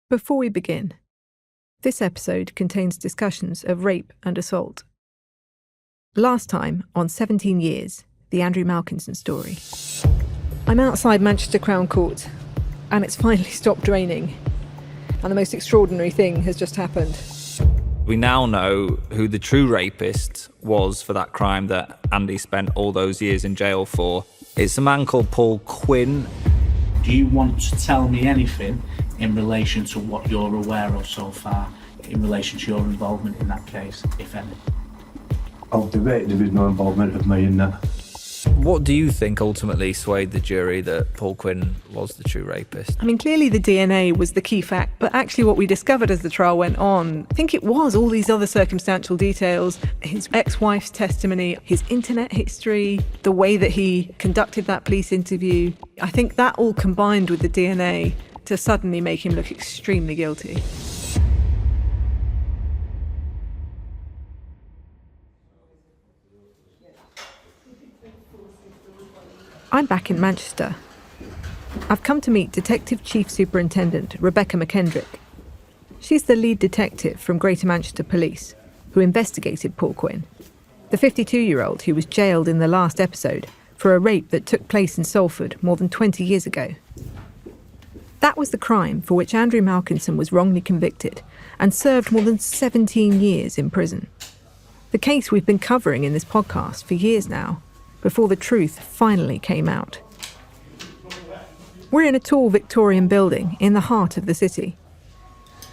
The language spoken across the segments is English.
Before we begin, this episode contains discussions of rape and assault. Last time on 17 Years, the Andrew Malkinson story. I'm outside Manchester Crown Court, and it's finally stopped raining. And the most extraordinary thing has just happened. We now know who the true rapist was for that crime that Andy spent all those years in jail for. It's a man called Paul Quinn. Do you want to tell me anything in relation to what you're aware of so far, in relation to your involvement in that case, if any? I'll debate there was no involvement of me in that. What do you think ultimately swayed the jury that Paul Quinn was the true rapist? I mean, clearly the DNA was the key fact, but actually what we discovered as the trial went on, I think it was all these other circumstantial details, his ex-wife's testimony, his internet history, the way that he conducted that police interview. I think that all combined with the DNA to suddenly make him look extremely guilty. I'm back in Manchester. I've come to meet Detective Chief Superintendent Rebecca McKendrick. She's the lead detective from Greater Manchester Police who investigated Paul Quinn, the 52-year-old who was jailed in the last episode for a rape that took place in Salford more than 20 years ago. That was the crime for which Andrew Malkinson was wrongly convicted and served more than 17 years in prison. The case we've been covering in this podcast for years now, before the truth finally came out. We're in a tall Victorian building in the heart of the city.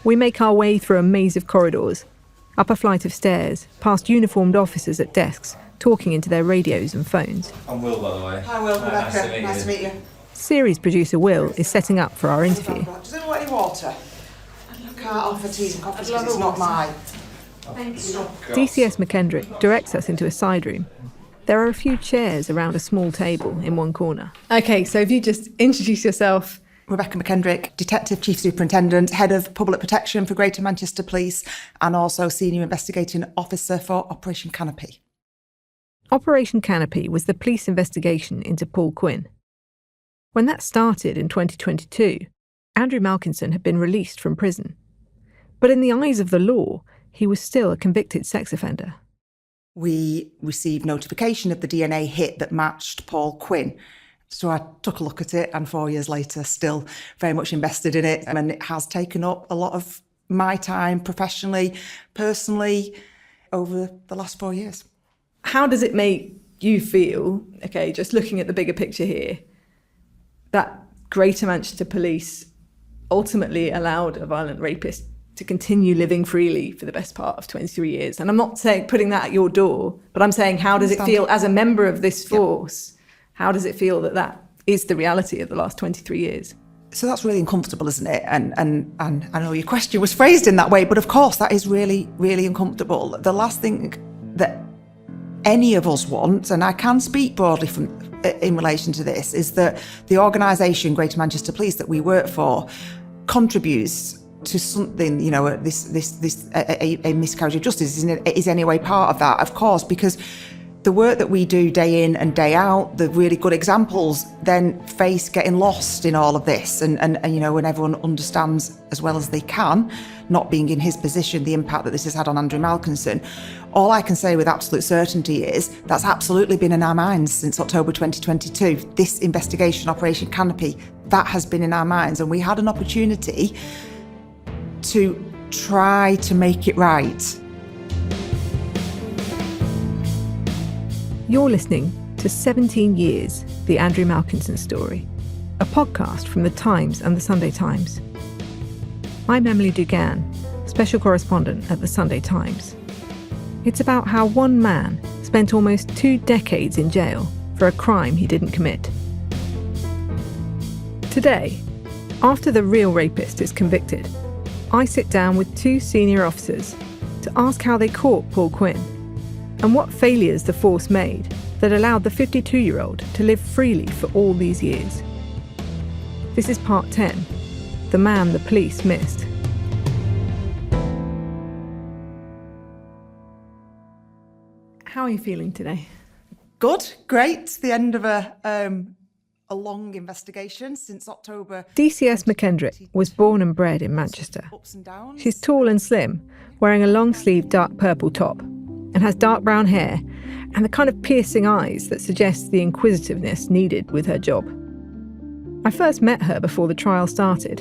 We make our way through a maze of corridors, up a flight of stairs, past uniformed officers at desks, talking into their radios and phones. I'm Will, by the way. Hi, Will. Rebecca. Nice to meet you. Series producer Will is setting up for our interview. Does anyone want any water? I can't offer teas and coffees because it's not mine. Thank you. DCS McKendrick directs us into a side room. There are a few chairs around a small table in one corner. OK, so if you just introduce yourself. Rebecca McKendrick, Detective Chief Superintendent, Head of Public Protection for Greater Manchester Police, and also Senior Investigating Officer for Operation Canopy. Operation Canopy was the police investigation into Paul Quinn. When that started in 2022, Andrew Malkinson had been released from prison. But in the eyes of the law, he was still a convicted sex offender. We received notification of the DNA hit that matched Paul Quinn. So I took a look at it, and 4 years later, still very much invested in it. And it has taken up a lot of my time professionally, personally, over the last 4 years. How does it make you feel, OK, just looking at the bigger picture here, that Greater Manchester Police ultimately allowed a violent rapist to continue living freely for the best part of 23 years? And I'm not saying putting that at your door, but I'm saying, how does it feel as a member of this force? How does it feel that that is the reality of the last 23 years? So that's really uncomfortable, isn't it? And I know your question was phrased in that way, but of course that is really, really uncomfortable. The last thing that any of us want, and I can speak broadly in relation to this, is that the organisation, Greater Manchester Police, that we work for, contributes to something, you know, a miscarriage of justice is anyway part of that, of course, because the work that we do day in and day out, the really good examples then face getting lost in all of this. And you know, when everyone understands as well as they can, not being in his position, the impact that this has had on Andrew Malkinson, all I can say with absolute certainty is that's absolutely been in our minds since October 2022. This investigation, Operation Canopy, that has been in our minds. And we had an opportunity to try to make it right. You're listening to 17 Years, the Andrew Malkinson story, a podcast from The Times and The Sunday Times. I'm Emily.dugan, special correspondent at The Sunday Times. It's about how one man spent almost 2 decades in jail for a crime he didn't commit. Today, after the real rapist is convicted, I sit down with 2 senior officers to ask how they caught Paul Quinn and what failures the force made that allowed the 52-year-old to live freely for all these years. This is part 10, The Man the Police Missed. How are you feeling today? Good, great. The end of a a long investigation since October. DCS McKendrick was born and bred in Manchester. Ups and downs. She's tall and slim, wearing a long-sleeved dark purple top, and has dark brown hair and the kind of piercing eyes that suggests the inquisitiveness needed with her job. I first met her before the trial started.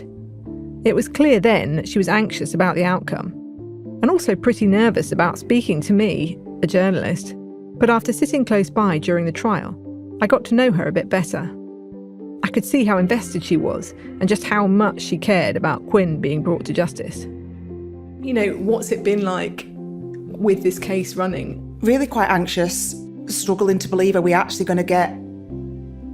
It was clear then that she was anxious about the outcome, and also pretty nervous about speaking to me, a journalist. But after sitting close by during the trial, I got to know her a bit better. I could see how invested she was and just how much she cared about Quinn being brought to justice. You know, what's it been like with this case running? Really quite anxious, struggling to believe, are we actually going to get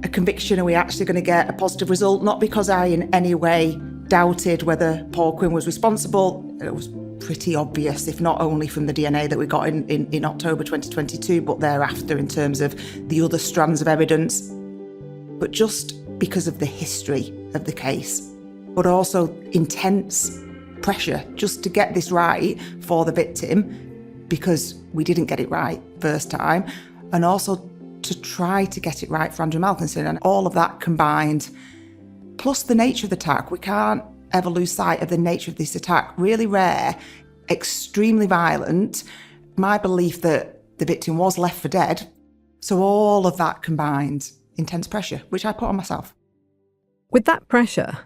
a conviction? Are we actually going to get a positive result? Not because I in any way doubted whether Paul Quinn was responsible. It was pretty obvious, if not only from the DNA that we got in October 2022, but thereafter in terms of the other strands of evidence. But just because of the history of the case, but also intense pressure just to get this right for the victim, because we didn't get it right first time, and also to try to get it right for Andrew Malkinson. And all of that combined, plus the nature of the attack, we can't ever lose sight of the nature of this attack. Really rare, extremely violent. My belief that the victim was left for dead. So all of that combined, intense pressure, which I put on myself. With that pressure,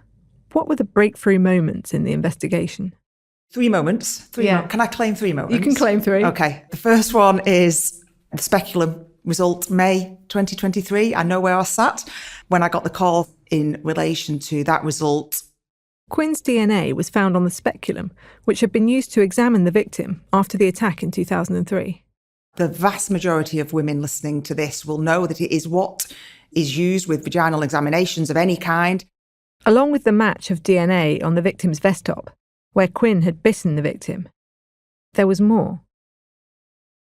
what were the breakthrough moments in the investigation? 3 moments. Can I claim 3 moments? You can claim 3. Okay. The first one is the speculum result, May 2023. I know where I sat when I got the call in relation to that result. Quinn's DNA was found on the speculum, which had been used to examine the victim after the attack in 2003. The vast majority of women listening to this will know that it is what is used with vaginal examinations of any kind. Along with the match of DNA on the victim's vest top, where Quinn had bitten the victim, there was more.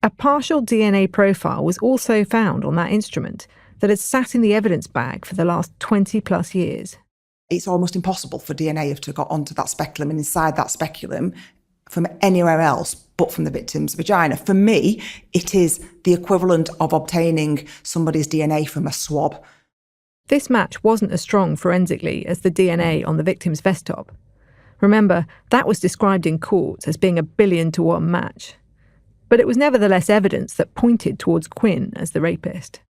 A partial DNA profile was also found on that instrument that had sat in the evidence bag for the last 20 plus years. It's almost impossible for DNA to got onto that speculum and inside that speculum from anywhere else but from the victim's vagina. For me, it is the equivalent of obtaining somebody's DNA from a swab. This match wasn't as strong forensically as the DNA on the victim's vest top. Remember, that was described in court as being a 1,000,000,000-to-1 match. But it was nevertheless evidence that pointed towards Quinn as the rapist.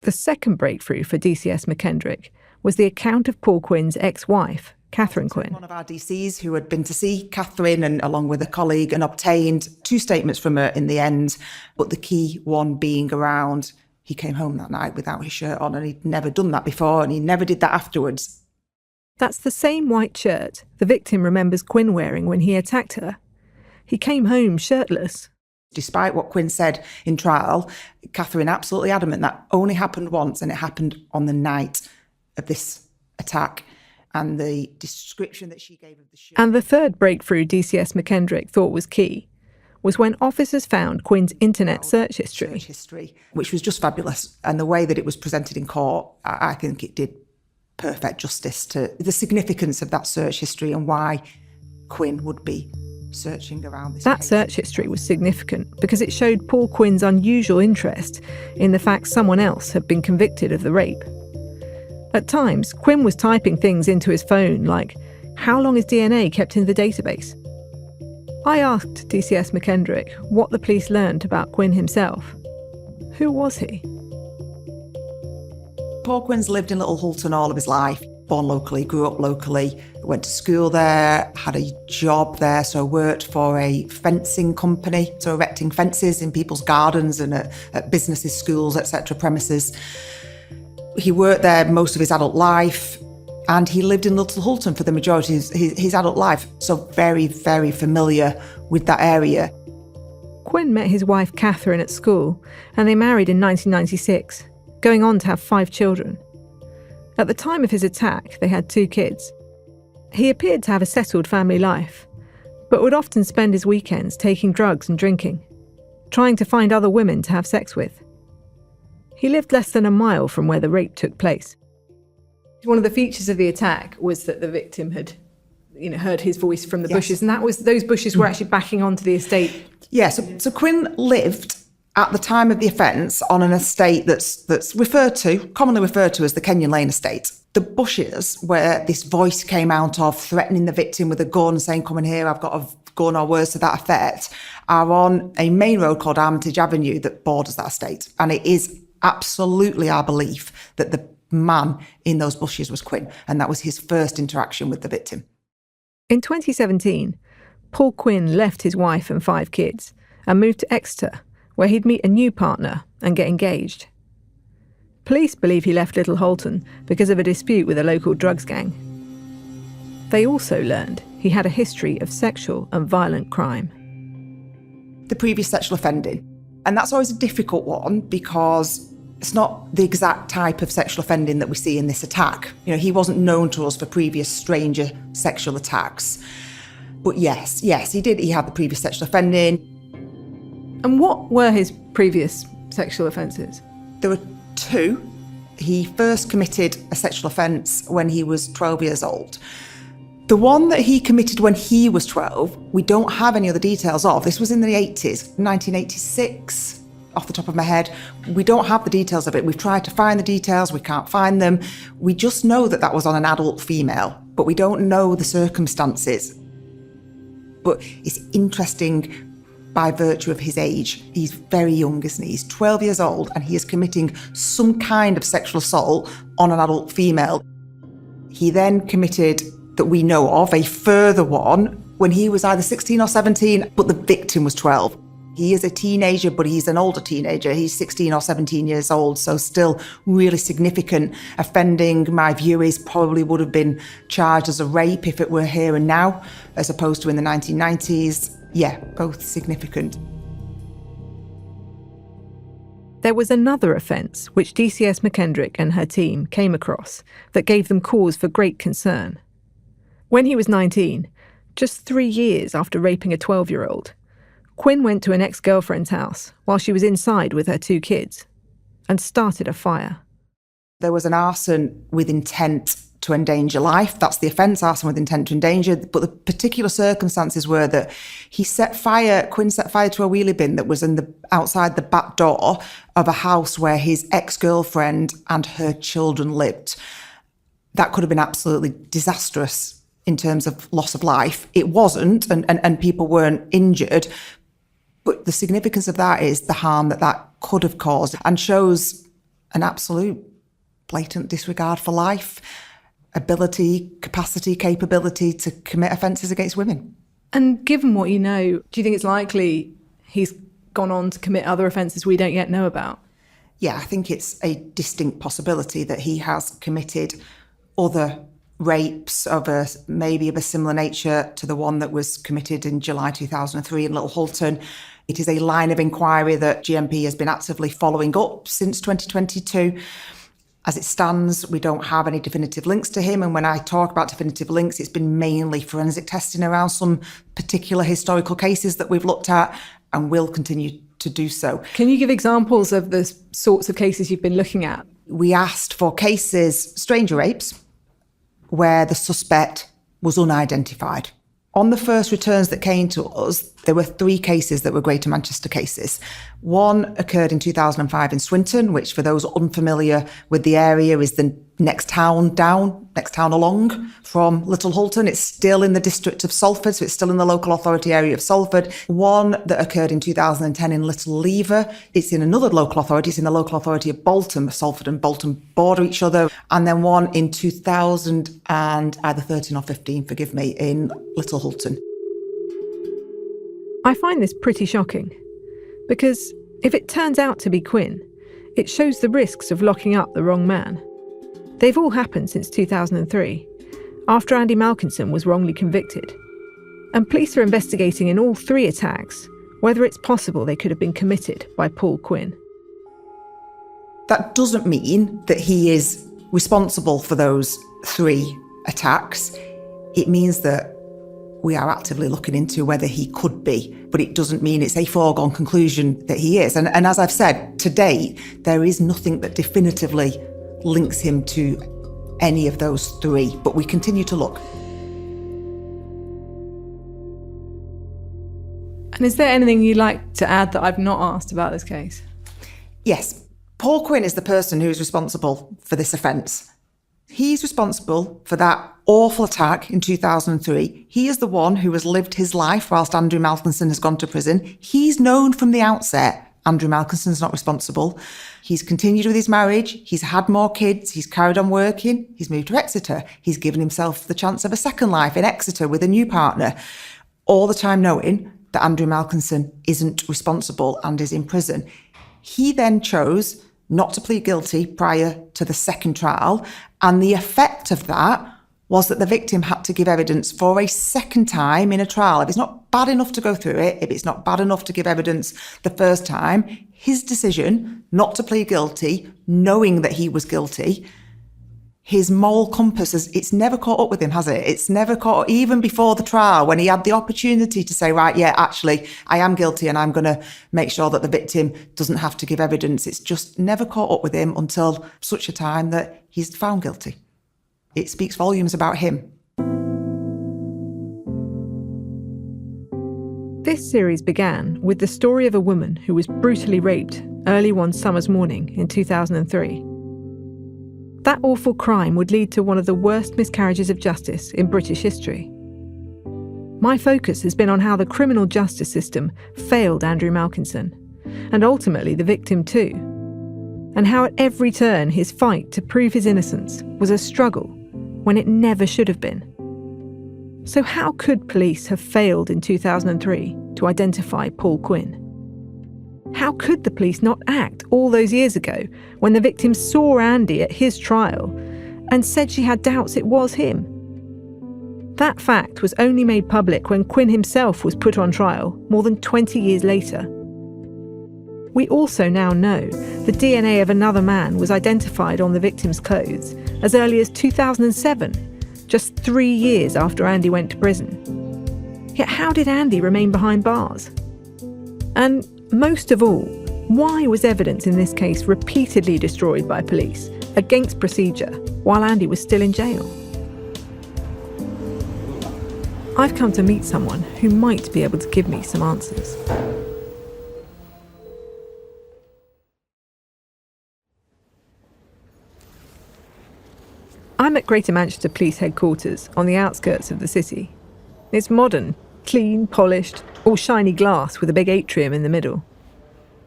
The second breakthrough for DCS McKendrick was the account of Paul Quinn's ex-wife, Catherine Quinn. One of our DCs who had been to see Catherine and along with a colleague and obtained 2 statements from her in the end, but the key one being around he came home that night without his shirt on, and he'd never done that before and he never did that afterwards. That's the same white shirt the victim remembers Quinn wearing when he attacked her. He came home shirtless. Despite what Quinn said in trial, Catherine absolutely adamant that only happened once, and it happened on the night of this attack. And the description that she gave of the shirt. And the third breakthrough DCS McKendrick thought was key was when officers found Quinn's internet search history. Which was just fabulous. And the way that it was presented in court, I think it did perfect justice to the significance of that search history and why Quinn would be searching around this That case. search history was significant because it showed Paul Quinn's unusual interest in the fact someone else had been convicted of the rape. At times, Quinn was typing things into his phone like, "How long is DNA kept in the database?" I asked DCS McKendrick what the police learned about Quinn himself. Who was he? Paul Quinn's lived in Little Hulton all of his life. Born locally, grew up locally, went to school there, had a job there, so worked for a fencing company, so erecting fences in people's gardens and at businesses, schools, etc., premises. He worked there most of his adult life, and he lived in Little Hulton for the majority of his adult life, so very, very familiar with that area. Quinn met his wife Catherine at school, and they married in 1996, going on to have 5 children. At the time of his attack, they had 2 kids. He appeared to have a settled family life, but would often spend his weekends taking drugs and drinking, trying to find other women to have sex with. He lived less than a mile from where the rape took place. One of the features of the attack was that the victim had, heard his voice from the bushes, and those bushes were actually backing onto the estate. Yeah, so Quinn lived at the time of the offence on an estate that's commonly referred to as the Kenyon Lane estate. The bushes where this voice came out of, threatening the victim with a gun, saying, come in here, I've got a gun, or words to that effect, are on a main road called Armitage Avenue that borders that estate. And it is absolutely our belief that the man in those bushes was Quinn, and that was his first interaction with the victim. In 2017, Paul Quinn left his wife and 5 kids and moved to Exeter, where he'd meet a new partner and get engaged. Police believe he left Little Holton because of a dispute with a local drugs gang. They also learned he had a history of sexual and violent crime. The previous sexual offending. And that's always a difficult one because it's not the exact type of sexual offending that we see in this attack. You know, he wasn't known to us for previous stranger sexual attacks. But yes, he did. He had the previous sexual offending. And what were his previous sexual offences? There were 2. He first committed a sexual offence when he was 12 years old. The one that he committed when he was 12, we don't have any other details of. This was in the 80s, 1986, off the top of my head. We don't have the details of it. We've tried to find the details, we can't find them. We just know that that was on an adult female, but we don't know the circumstances. But it's interesting by virtue of his age. He's very young, isn't he? He's 12 years old and he is committing some kind of sexual assault on an adult female. He then committed, that we know of, a further one when he was either 16 or 17, but the victim was 12. He is a teenager, but he's an older teenager. He's 16 or 17 years old, so still really significant offending. My view is probably would have been charged as a rape if it were here and now, as opposed to in the 1990s. Yeah, both significant. There was another offence which DCS McKendrick and her team came across that gave them cause for great concern. When he was 19, just 3 years after raping a 12-year-old, Quinn went to an ex-girlfriend's house while she was inside with her 2 kids and started a fire. There was an arson with intent to endanger life. That's the offence, arson with intent to endanger. But the particular circumstances were that Quinn set fire to a wheelie bin that was outside the back door of a house where his ex-girlfriend and her children lived. That could have been absolutely disastrous in terms of loss of life. It wasn't, and people weren't injured. But the significance of that is the harm that could have caused, and shows an absolute blatant disregard for life, capability to commit offences against women. And given what you know, do you think it's likely he's gone on to commit other offences we don't yet know about? Yeah, I think it's a distinct possibility that he has committed other rapes maybe of a similar nature to the one that was committed in July 2003 in Little Holton. It is a line of inquiry that GMP has been actively following up since 2022. As it stands, we don't have any definitive links to him. And when I talk about definitive links, it's been mainly forensic testing around some particular historical cases that we've looked at and will continue to do so. Can you give examples of the sorts of cases you've been looking at? We asked for cases, stranger rapes, where the suspect was unidentified. On the first returns that came to us, there were 3 cases that were Greater Manchester cases. One occurred in 2005 in Swinton, which for those unfamiliar with the area is the next town along from Little Holton. It's still in the district of Salford, so it's still in the local authority area of Salford. One that occurred in 2010 in Little Lever. It's in another local authority. It's in the local authority of Bolton. Salford and Bolton border each other. And then one in 2000 and either 13 or 15, forgive me, in Little Holton. I find this pretty shocking, because if it turns out to be Quinn, it shows the risks of locking up the wrong man. They've all happened since 2003, after Andy Malkinson was wrongly convicted. And police are investigating in all 3 attacks whether it's possible they could have been committed by Paul Quinn. That doesn't mean that he is responsible for those 3 attacks. It means that we are actively looking into whether he could be, but it doesn't mean it's a foregone conclusion that he is. And as I've said, to date, there is nothing that definitively links him to any of those 3, but we continue to look. And is there anything you'd like to add that I've not asked about this case? Yes, Paul Quinn is the person who's responsible for this offence. He's responsible for that awful attack in 2003. He is the one who has lived his life whilst Andrew Malkinson has gone to prison. He's known from the outset Andrew Malkinson's not responsible. He's continued with his marriage. He's had more kids. He's carried on working. He's moved to Exeter. He's given himself the chance of a second life in Exeter with a new partner. All the time knowing that Andrew Malkinson isn't responsible and is in prison. He then chose not to plead guilty prior to the second trial. And the effect of that was that the victim had to give evidence for a second time in a trial. If it's not bad enough to go through it, if it's not bad enough to give evidence the first time, his decision not to plead guilty, knowing that he was guilty, his moral compass, it's never caught up with him, has it? It's never caught up, even before the trial, when he had the opportunity to say, right, yeah, actually, I am guilty and I'm going to make sure that the victim doesn't have to give evidence. It's just never caught up with him until such a time that he's found guilty. It speaks volumes about him. This series began with the story of a woman who was brutally raped early one summer's morning in 2003. That awful crime would lead to one of the worst miscarriages of justice in British history. My focus has been on how the criminal justice system failed Andrew Malkinson, and ultimately the victim too, and how at every turn his fight to prove his innocence was a struggle when it never should have been. So how could police have failed in 2003 to identify Paul Quinn? How could the police not act all those years ago when the victim saw Andy at his trial and said she had doubts it was him? That fact was only made public when Quinn himself was put on trial more than 20 years later. We also now know the DNA of another man was identified on the victim's clothes as early as 2007, just 3 years after Andy went to prison. Yet how did Andy remain behind bars? And most of all, why was evidence in this case repeatedly destroyed by police against procedure while Andy was still in jail? I've come to meet someone who might be able to give me some answers. I'm at Greater Manchester Police Headquarters on the outskirts of the city. It's modern, clean, polished, all shiny glass with a big atrium in the middle.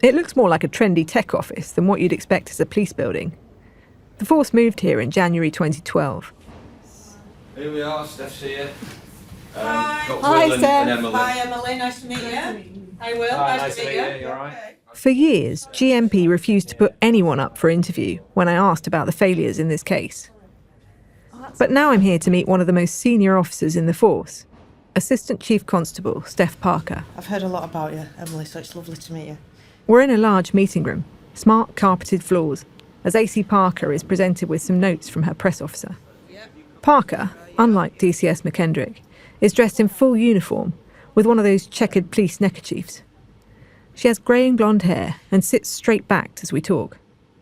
It looks more like a trendy tech office than what you'd expect as a police building. The force moved here in January 2012. Here we are, Steph's here. Hi. Got Hi, Will and Steph. Emily. Hi Emily, nice to meet you. Hi Will, nice to meet you. You all right? For years, GMP refused to put anyone up for interview when I asked about the failures in this case. But now I'm here to meet one of the most senior officers in the force, Assistant Chief Constable Steph Parker. I've heard a lot about you, Emily, so it's lovely to meet you. We're in a large meeting room, smart carpeted floors, as AC Parker is presented with some notes from her press officer. Parker, unlike DCS McKendrick, is dressed in full uniform with one of those checkered police neckerchiefs. She has greying blonde hair and sits straight backed as we talk.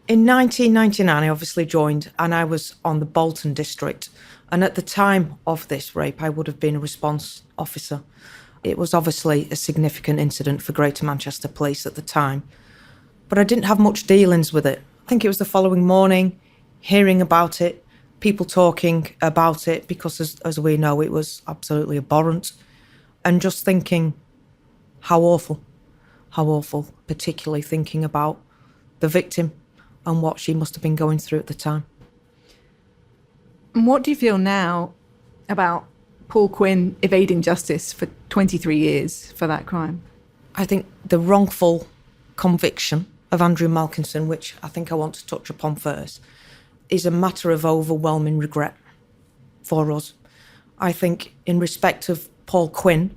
In 1999, I obviously joined and I was on the Bolton district. And at the time of this rape, I would have been a response officer. It was obviously a significant incident for Greater Manchester Police at the time. But I didn't have much dealings with it. I think it was the following morning, hearing about it, people talking about it, because as we know, it was absolutely abhorrent. And just thinking, how awful, particularly thinking about the victim and what she must have been going through at the time. And what do you feel now about Paul Quinn evading justice for 23 years for that crime? I think the wrongful conviction of Andrew Malkinson, which I think I want to touch upon first, is a matter of overwhelming regret for us. I think in respect of Paul Quinn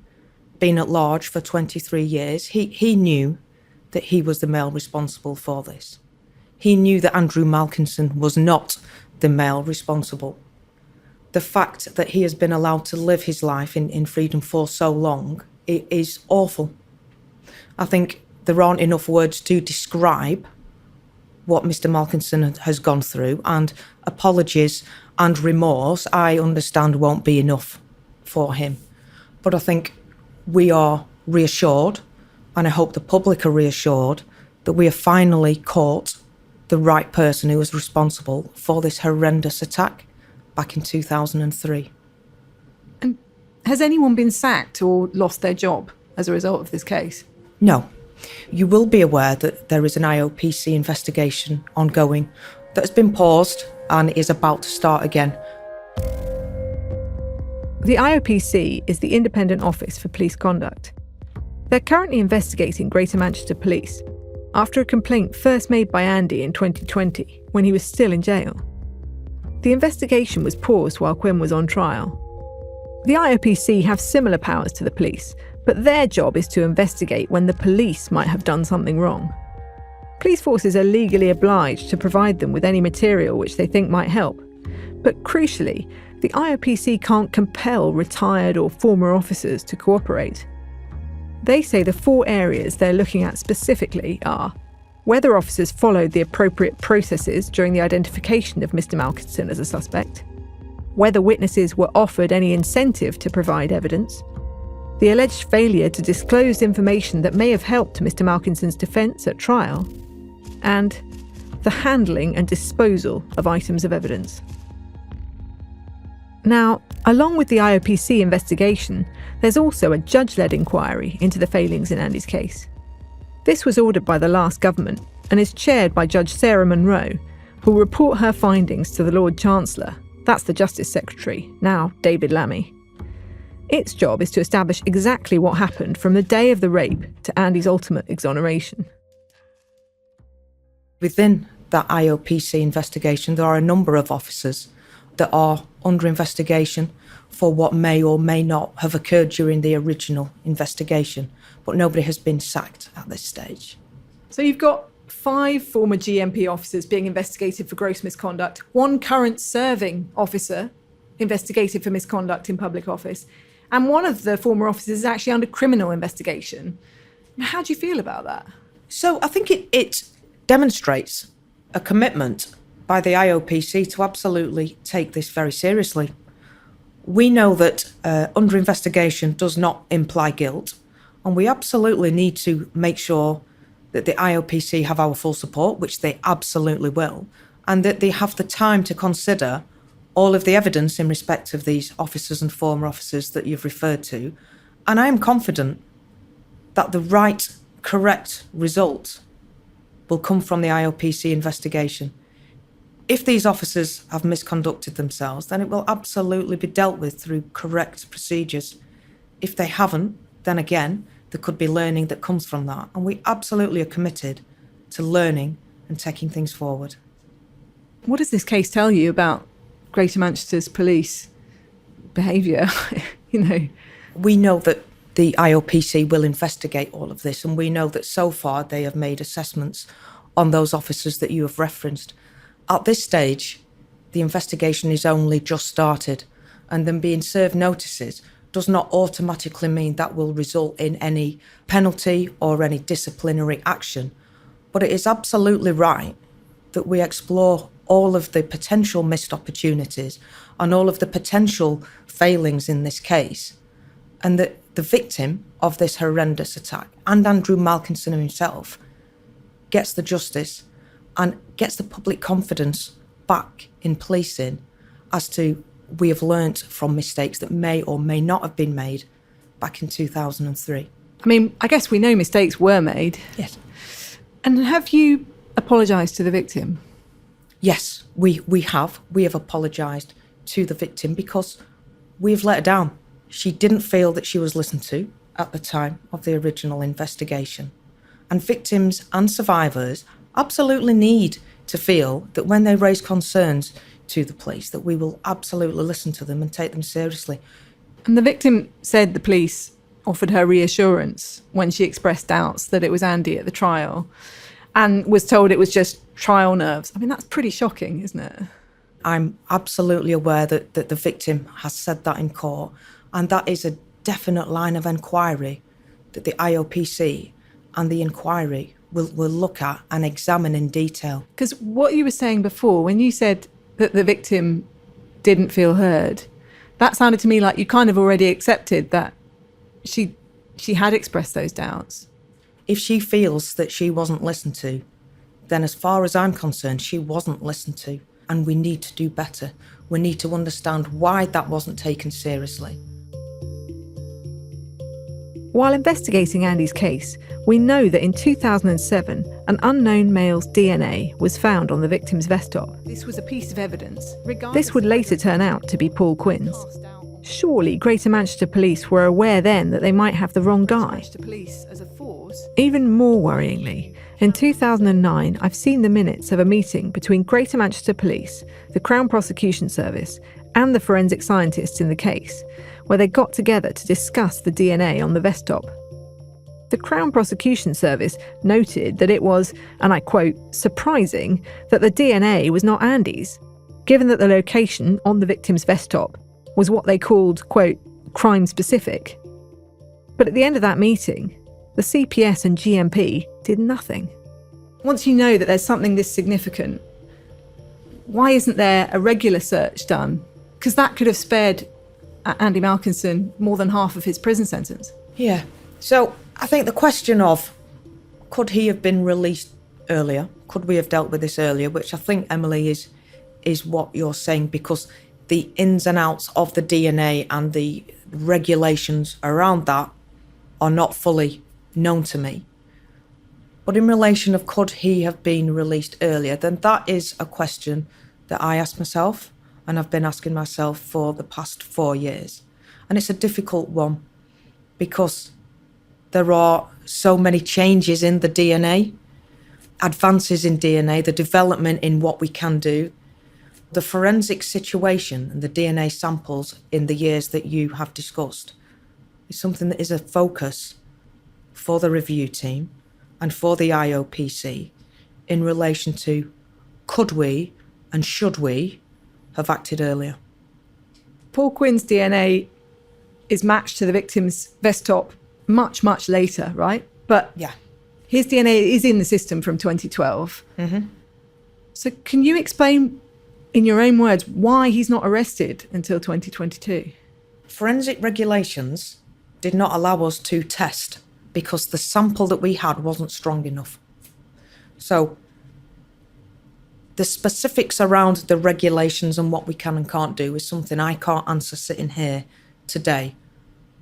being at large for 23 years, he knew that he was the male responsible for this. He knew that Andrew Malkinson was not the male responsible. The fact that he has been allowed to live his life in freedom for so long, it is awful. I think there aren't enough words to describe what Mr. Malkinson has gone through, and apologies and remorse, I understand, won't be enough for him. But I think we are reassured, and I hope the public are reassured, that we have finally caught the right person who was responsible for this horrendous attack back in 2003. And has anyone been sacked or lost their job as a result of this case? No. You will be aware that there is an IOPC investigation ongoing that has been paused and is about to start again. The IOPC is the Independent Office for Police Conduct. They're currently investigating Greater Manchester Police after a complaint first made by Andy in 2020 when he was still in jail. The investigation was paused while Quinn was on trial. The IOPC have similar powers to the police, but their job is to investigate when the police might have done something wrong. Police forces are legally obliged to provide them with any material which they think might help. But crucially, the IOPC can't compel retired or former officers to cooperate. They say the 4 areas they're looking at specifically are whether officers followed the appropriate processes during the identification of Mr. Malkinson as a suspect, whether witnesses were offered any incentive to provide evidence, the alleged failure to disclose information that may have helped Mr. Malkinson's defence at trial, and the handling and disposal of items of evidence. Now, along with the IOPC investigation, there's also a judge-led inquiry into the failings in Andy's case. This was ordered by the last government and is chaired by Judge Sarah Munro, who will report her findings to the Lord Chancellor, that's the Justice Secretary, now David Lammy. Its job is to establish exactly what happened from the day of the rape to Andy's ultimate exoneration. Within that IOPC investigation, there are a number of officers that are under investigation for what may or may not have occurred during the original investigation, but nobody has been sacked at this stage. So you've got 5 former GMP officers being investigated for gross misconduct, 1 current serving officer investigated for misconduct in public office, and one of the former officers is actually under criminal investigation. How do you feel about that? So I think it demonstrates a commitment by the IOPC to absolutely take this very seriously. We know that under investigation does not imply guilt, and we absolutely need to make sure that the IOPC have our full support, which they absolutely will, and that they have the time to consider all of the evidence in respect of these officers and former officers that you've referred to. And I am confident that the right, correct result will come from the IOPC investigation. If these officers have misconducted themselves, then it will absolutely be dealt with through correct procedures. If they haven't, then again, there could be learning that comes from that. And we absolutely are committed to learning and taking things forward. What does this case tell you about Greater Manchester's police behaviour? We know that the IOPC will investigate all of this, and we know that so far they have made assessments on those officers that you have referenced. At this stage, the investigation is only just started, and them being served notices does not automatically mean that will result in any penalty or any disciplinary action. But it is absolutely right that we explore all of the potential missed opportunities and all of the potential failings in this case, and that the victim of this horrendous attack, and Andrew Malkinson himself, gets the justice and gets the public confidence back in policing as to we have learnt from mistakes that may or may not have been made back in 2003. I mean, I guess we know mistakes were made. Yes. And have you apologised to the victim? Yes, we have. We have apologised to the victim because we've let her down. She didn't feel that she was listened to at the time of the original investigation. And victims and survivors absolutely need to feel that when they raise concerns to the police, that we will absolutely listen to them and take them seriously. And the victim said the police offered her reassurance when she expressed doubts that it was Andy at the trial and was told it was just trial nerves. I mean, that's pretty shocking, isn't it? I'm absolutely aware that the victim has said that in court, and that is a definite line of inquiry that the IOPC and the inquiry will look at and examine in detail. Because what you were saying before, when you said that the victim didn't feel heard, that sounded to me like you kind of already accepted that she she had expressed those doubts. If she feels that she wasn't listened to, then as far as I'm concerned, she wasn't listened to. And we need to do better. We need to understand why that wasn't taken seriously. While investigating Andy's case, we know that in 2007, an unknown male's DNA was found on the victim's vest top. This was a piece of evidence. This would later turn out to be Paul Quinn's. Surely Greater Manchester Police were aware then that they might have the wrong guy. Even more worryingly, in 2009, I've seen the minutes of a meeting between Greater Manchester Police, the Crown Prosecution Service, and the forensic scientists in the case, where they got together to discuss the DNA on the vest top. The Crown Prosecution Service noted that it was, and I quote, surprising that the DNA was not Andy's, given that the location on the victim's vest top was what they called, quote, crime-specific. But at the end of that meeting, the CPS and GMP did nothing. Once you know that there's something this significant, why isn't there a regular search done? Because that could have spared Andy Malkinson more than half of his prison sentence. Yeah. So I think the question of, could he have been released earlier? Could we have dealt with this earlier? Which I think, Emily, is what you're saying, because the ins and outs of the DNA and the regulations around that are not fully known to me. But in relation of could he have been released earlier, then that is a question that I ask myself, and I've been asking myself for the past 4 years. And it's a difficult one because there are so many changes in the DNA, advances in DNA, the development in what we can do. The forensic situation and the DNA samples in the years that you have discussed is something that is a focus for the review team and for the IOPC in relation to could we and should we have acted earlier. Paul Quinn's DNA is matched to the victim's vest top much, much later, right? But yeah, his DNA is in the system from 2012. Mm-hmm. So can you explain, in your own words, why he's not arrested until 2022? Forensic regulations did not allow us to test because the sample that we had wasn't strong enough. So the specifics around the regulations and what we can and can't do is something I can't answer sitting here today.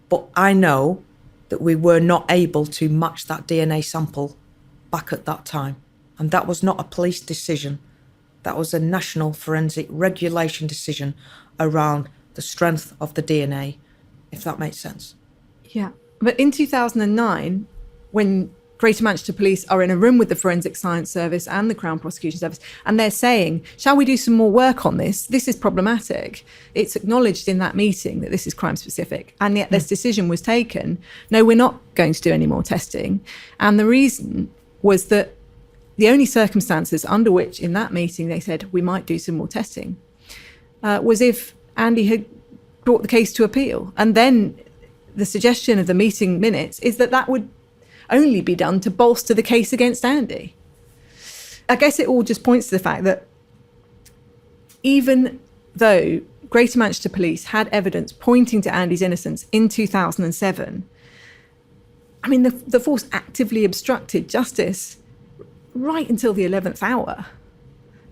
But I know that we were not able to match that DNA sample back at that time. And that was not a police decision. That was a national forensic regulation decision around the strength of the DNA, if that makes sense. Yeah. But in 2009, when Greater Manchester Police are in a room with the Forensic Science Service and the Crown Prosecution Service, and they're saying, shall we do some more work on this? This is problematic. It's acknowledged in that meeting that this is crime specific. And yet this decision was taken, no, we're not going to do any more testing. And the reason was that the only circumstances under which in that meeting they said we might do some more testing was if Andy had brought the case to appeal. And then the suggestion of the meeting minutes is that that would only be done to bolster the case against Andy. I guess it all just points to the fact that even though Greater Manchester Police had evidence pointing to Andy's innocence in 2007, I mean, the force actively obstructed justice right until the 11th hour.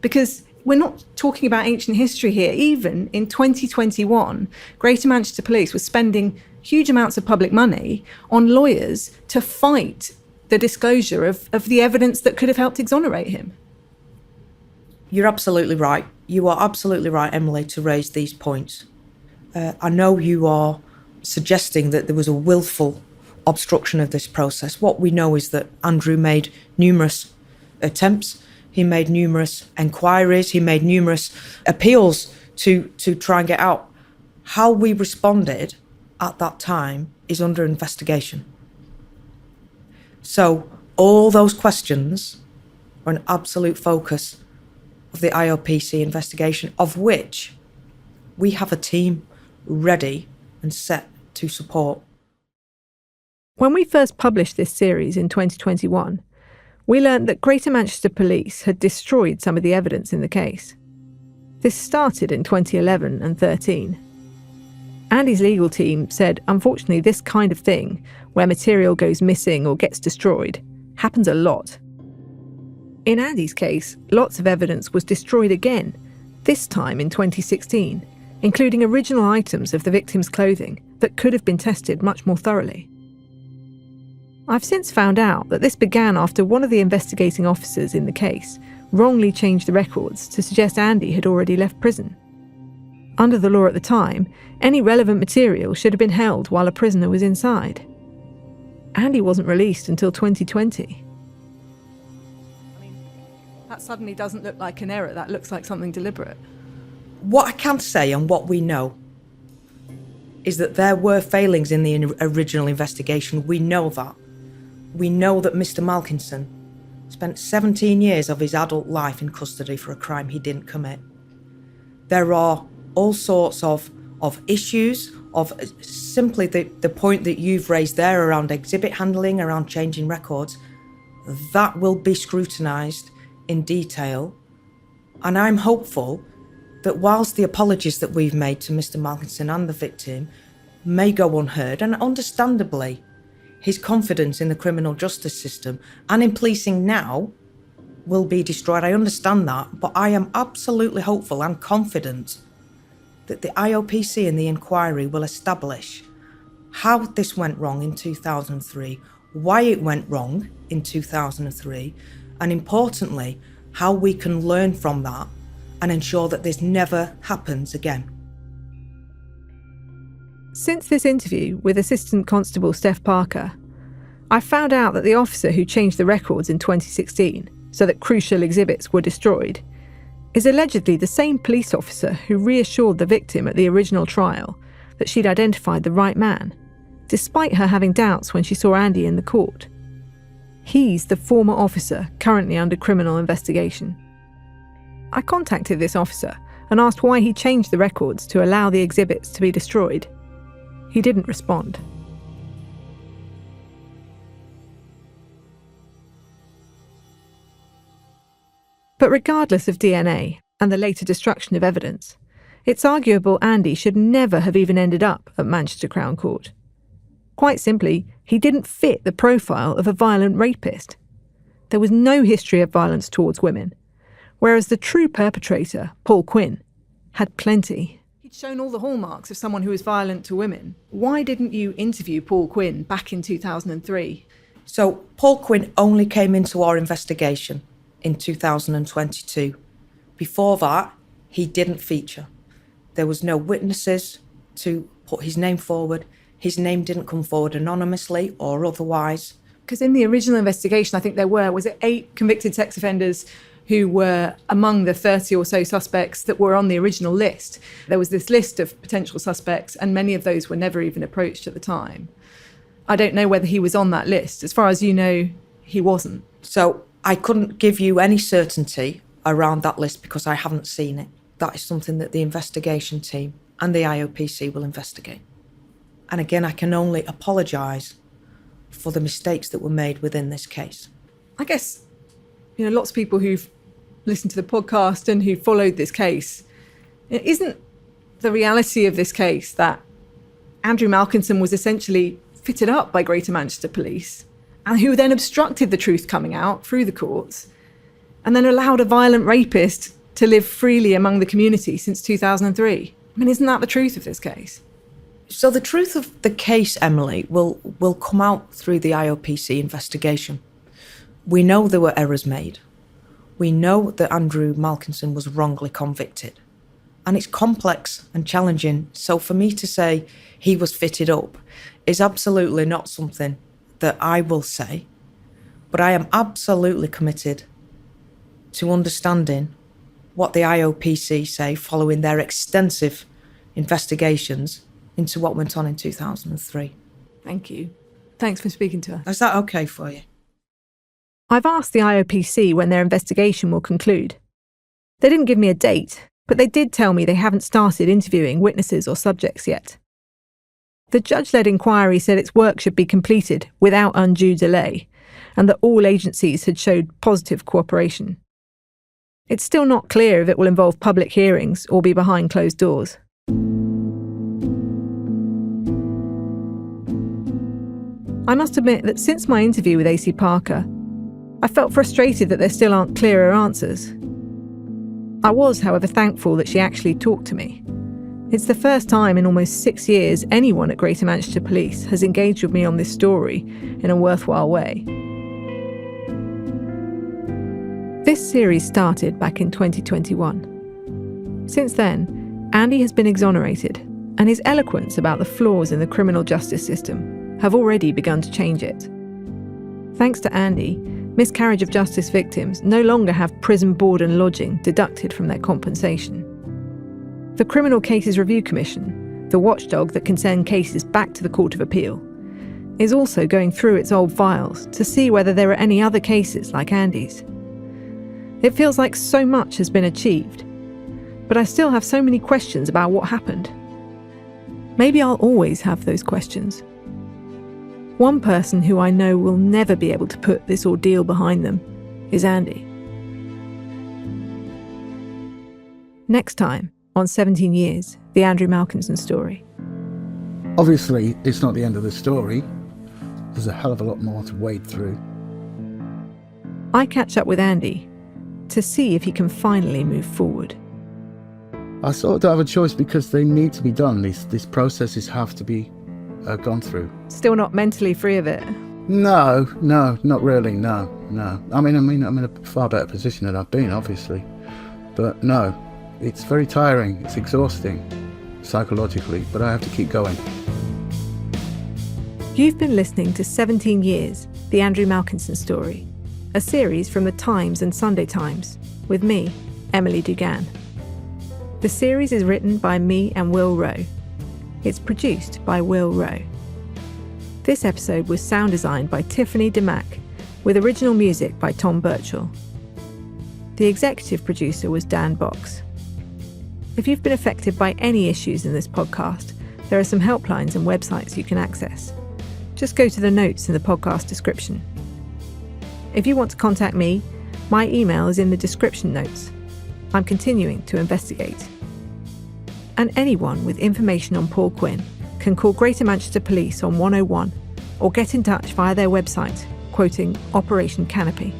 Because we're not talking about ancient history here. Even in 2021, Greater Manchester Police was spending huge amounts of public money on lawyers to fight the disclosure of the evidence that could have helped exonerate him. You're absolutely right. You are absolutely right, Emily, to raise these points. I know you are suggesting that there was a willful obstruction of this process. What we know is that Andrew made numerous attempts. He made numerous enquiries. He made numerous appeals to try and get out. How we responded at that time is under investigation. So all those questions are an absolute focus of the IOPC investigation, of which we have a team ready and set to support. When we first published this series in 2021, we learned that Greater Manchester Police had destroyed some of the evidence in the case. This started in 2011 and 13. Andy's legal team said, unfortunately, this kind of thing, where material goes missing or gets destroyed, happens a lot. In Andy's case, lots of evidence was destroyed again, this time in 2016, including original items of the victim's clothing that could have been tested much more thoroughly. I've since found out that this began after one of the investigating officers in the case wrongly changed the records to suggest Andy had already left prison. Under the law at the time, any relevant material should have been held while a prisoner was inside. Andy wasn't released until 2020. That suddenly doesn't look like an error, that looks like something deliberate. What I can say and what we know is that there were failings in the original investigation. We know that. We know that Mr. Malkinson spent 17 years of his adult life in custody for a crime he didn't commit. There are all sorts of issues, of simply the point that you've raised there around exhibit handling, around changing records. That will be scrutinised in detail. And I'm hopeful that whilst the apologies that we've made to Mr. Malkinson and the victim may go unheard, and understandably, his confidence in the criminal justice system and in policing now will be destroyed. I understand that, but I am absolutely hopeful and confident that the IOPC and the inquiry will establish how this went wrong in 2003, why it went wrong in 2003, and importantly, how we can learn from that and ensure that this never happens again. Since this interview with Assistant Constable Steph Parker, I found out that the officer who changed the records in 2016 so that crucial exhibits were destroyed is allegedly the same police officer who reassured the victim at the original trial that she'd identified the right man, despite her having doubts when she saw Andy in the court. He's the former officer currently under criminal investigation. I contacted this officer and asked why he changed the records to allow the exhibits to be destroyed. He didn't respond. But regardless of DNA and the later destruction of evidence, it's arguable Andy should never have even ended up at Manchester Crown Court. Quite simply, he didn't fit the profile of a violent rapist. There was no history of violence towards women, whereas the true perpetrator, Paul Quinn, had plenty. He'd shown all the hallmarks of someone who was violent to women. Why didn't you interview Paul Quinn back in 2003? So Paul Quinn only came into our investigation in 2022. Before that, he didn't feature. There was no witnesses to put his name forward. His name didn't come forward anonymously or otherwise. Because in the original investigation, I think there was it 8 convicted sex offenders who were among the 30 or so suspects that were on the original list. There was this list of potential suspects, and many of those were never even approached at the time. I don't know whether he was on that list. As far as you know, he wasn't. So I couldn't give you any certainty around that list because I haven't seen it. That is something that the investigation team and the IOPC will investigate. And again, I can only apologise for the mistakes that were made within this case. I guess, lots of people who've listened to the podcast and who followed this case, isn't the reality of this case that Andrew Malkinson was essentially fitted up by Greater Manchester Police, and who then obstructed the truth coming out through the courts, and then allowed a violent rapist to live freely among the community since 2003? I mean, isn't that the truth of this case? So the truth of the case, Emily, will come out through the IOPC investigation. We know there were errors made. We know that Andrew Malkinson was wrongly convicted. And it's complex and challenging. So for me to say he was fitted up is absolutely not something that I will say. But I am absolutely committed to understanding what the IOPC say following their extensive investigations into what went on in 2003. Thank you. Thanks for speaking to us. Is that okay for you? I've asked the IOPC when their investigation will conclude. They didn't give me a date, but they did tell me they haven't started interviewing witnesses or subjects yet. The judge-led inquiry said its work should be completed without undue delay, and that all agencies had showed positive cooperation. It's still not clear if it will involve public hearings or be behind closed doors. I must admit that since my interview with AC Parker, I felt frustrated that there still aren't clearer answers. I was, however, thankful that she actually talked to me. It's the first time in almost 6 years anyone at Greater Manchester Police has engaged with me on this story in a worthwhile way. This series started back in 2021. Since then, Andy has been exonerated, and his eloquence about the flaws in the criminal justice system have already begun to change it. Thanks to Andy, miscarriage of justice victims no longer have prison board and lodging deducted from their compensation. The Criminal Cases Review Commission, the watchdog that can send cases back to the Court of Appeal, is also going through its old files to see whether there are any other cases like Andy's. It feels like so much has been achieved, but I still have so many questions about what happened. Maybe I'll always have those questions. One person who I know will never be able to put this ordeal behind them is Andy. Next time on 17 Years, the Andrew Malkinson story. Obviously, it's not the end of the story. There's a hell of a lot more to wade through. I catch up with Andy to see if he can finally move forward. I sort of don't have a choice because they need to be done. These processes have to be gone through. Still not mentally free of it? No, not really, no. I mean, I'm in a far better position than I've been, obviously. But no, it's very tiring, it's exhausting, psychologically, but I have to keep going. You've been listening to 17 Years, the Andrew Malkinson story, a series from the Times and Sunday Times, with me, Emily.dugan. The series is written by me and Will Rowe. It's produced by Will Rowe. This episode was sound designed by Tiffany DeMack, with original music by Tom Birchall. The executive producer was Dan Box. If you've been affected by any issues in this podcast, there are some helplines and websites you can access. Just go to the notes in the podcast description. If you want to contact me, my email is in the description notes. I'm continuing to investigate. And anyone with information on Paul Quinn can call Greater Manchester Police on 101 or get in touch via their website, quoting Operation Canopy.